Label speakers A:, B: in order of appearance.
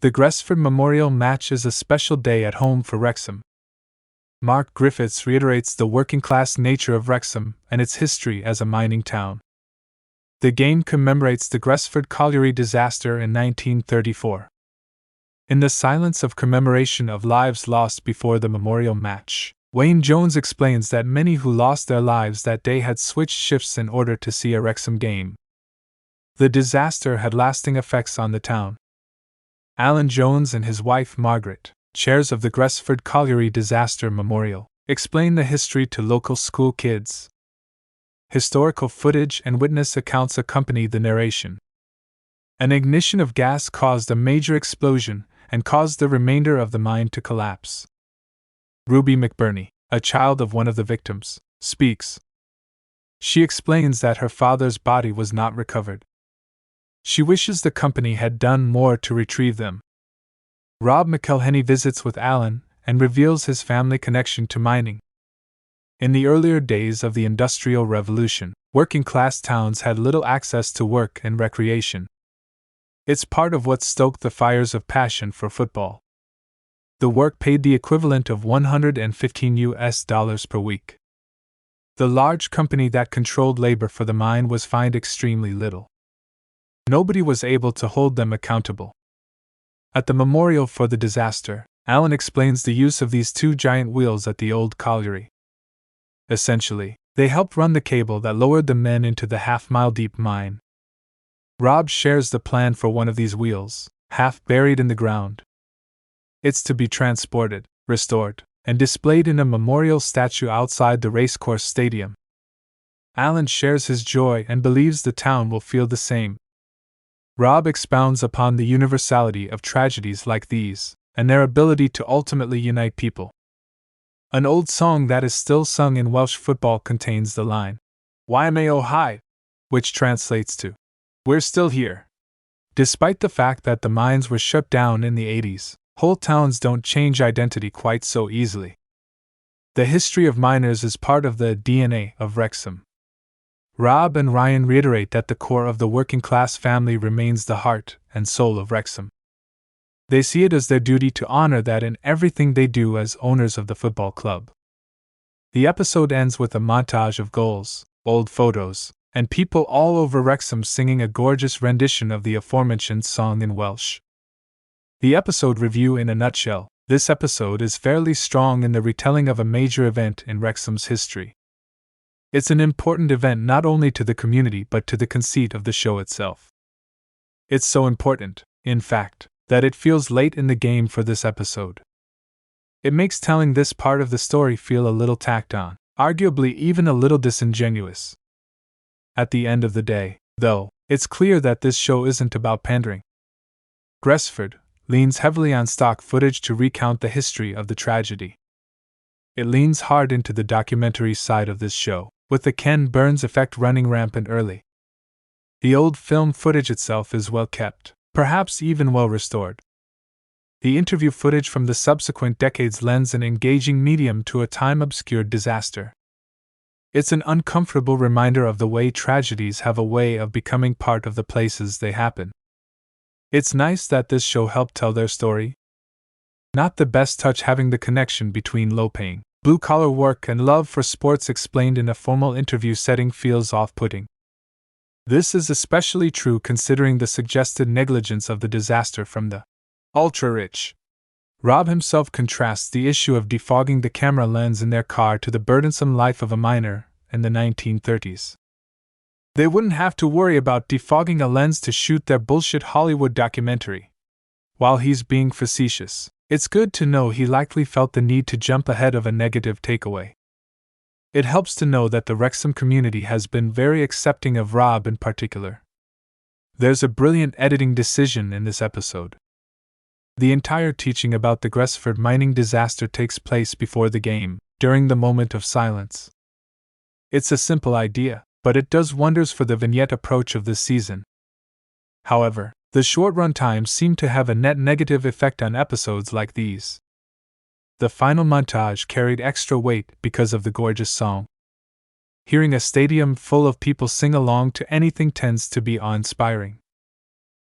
A: The Gresford Memorial Match is a special day at home for Wrexham. Mark Griffiths reiterates the working-class nature of Wrexham and its history as a mining town. The game commemorates the Gresford colliery disaster in 1934. In the silence of commemoration of lives lost before the memorial match, Wayne Jones explains that many who lost their lives that day had switched shifts in order to see a Wrexham game. The disaster had lasting effects on the town. Alan Jones and his wife Margaret, chairs of the Gresford Colliery Disaster Memorial, explain the history to local school kids. Historical footage and witness accounts accompany the narration. An ignition of gas caused a major explosion and caused the remainder of the mine to collapse. Ruby McBurney, a child of one of the victims, speaks. She explains that her father's body was not recovered. She wishes the company had done more to retrieve them. Rob McElhenney visits with Alan and reveals his family connection to mining. In the earlier days of the Industrial Revolution, working-class towns had little access to work and recreation. It's part of what stoked the fires of passion for football. The work paid the equivalent of $115 per week. The large company that controlled labor for the mine was fined extremely little. Nobody was able to hold them accountable. At the memorial for the disaster, Alan explains the use of these two giant wheels at the old colliery. Essentially, they helped run the cable that lowered the men into the half-mile-deep mine. Rob shares the plan for one of these wheels, half buried in the ground. It's to be transported, restored, and displayed in a memorial statue outside the racecourse stadium. Alan shares his joy and believes the town will feel the same. Rob expounds upon the universality of tragedies like these, and their ability to ultimately unite people. An old song that is still sung in Welsh football contains the line, "Why hi," which translates to, "We're still here." Despite the fact that the mines were shut down in the 80s, whole towns don't change identity quite so easily. The history of miners is part of the DNA of Wrexham. Rob and Ryan reiterate that the core of the working-class family remains the heart and soul of Wrexham. They see it as their duty to honor that in everything they do as owners of the football club. The episode ends with a montage of goals, old photos, and people all over Wrexham singing a gorgeous rendition of the aforementioned song in Welsh. The episode review in a nutshell: this episode is fairly strong in the retelling of a major event in Wrexham's history. It's an important event not only to the community but to the conceit of the show itself. It's so important, in fact, that it feels late in the game for this episode. It makes telling this part of the story feel a little tacked on, arguably even a little disingenuous. At the end of the day, though, it's clear that this show isn't about pandering. Gresford leans heavily on stock footage to recount the history of the tragedy. It leans hard into the documentary side of this show, with the Ken Burns effect running rampant early. The old film footage itself is well kept, perhaps even well restored. The interview footage from the subsequent decades lends an engaging medium to a time-obscured disaster. It's an uncomfortable reminder of the way tragedies have a way of becoming part of the places they happen. It's nice that this show helped tell their story. Not the best touch having the connection between low-paying, blue-collar work and love for sports explained in a formal interview setting feels off-putting. This is especially true considering the suggested negligence of the disaster from the ultra-rich. Rob himself contrasts the issue of defogging the camera lens in their car to the burdensome life of a miner in the 1930s. They wouldn't have to worry about defogging a lens to shoot their bullshit Hollywood documentary. While he's being facetious, it's good to know he likely felt the need to jump ahead of a negative takeaway. It helps to know that the Wrexham community has been very accepting of Rob in particular. There's a brilliant editing decision in this episode. The entire teaching about the Gresford mining disaster takes place before the game, during the moment of silence. It's a simple idea, but it does wonders for the vignette approach of this season. However, the short run times seem to have a net negative effect on episodes like these. The final montage carried extra weight because of the gorgeous song. Hearing a stadium full of people sing along to anything tends to be awe-inspiring.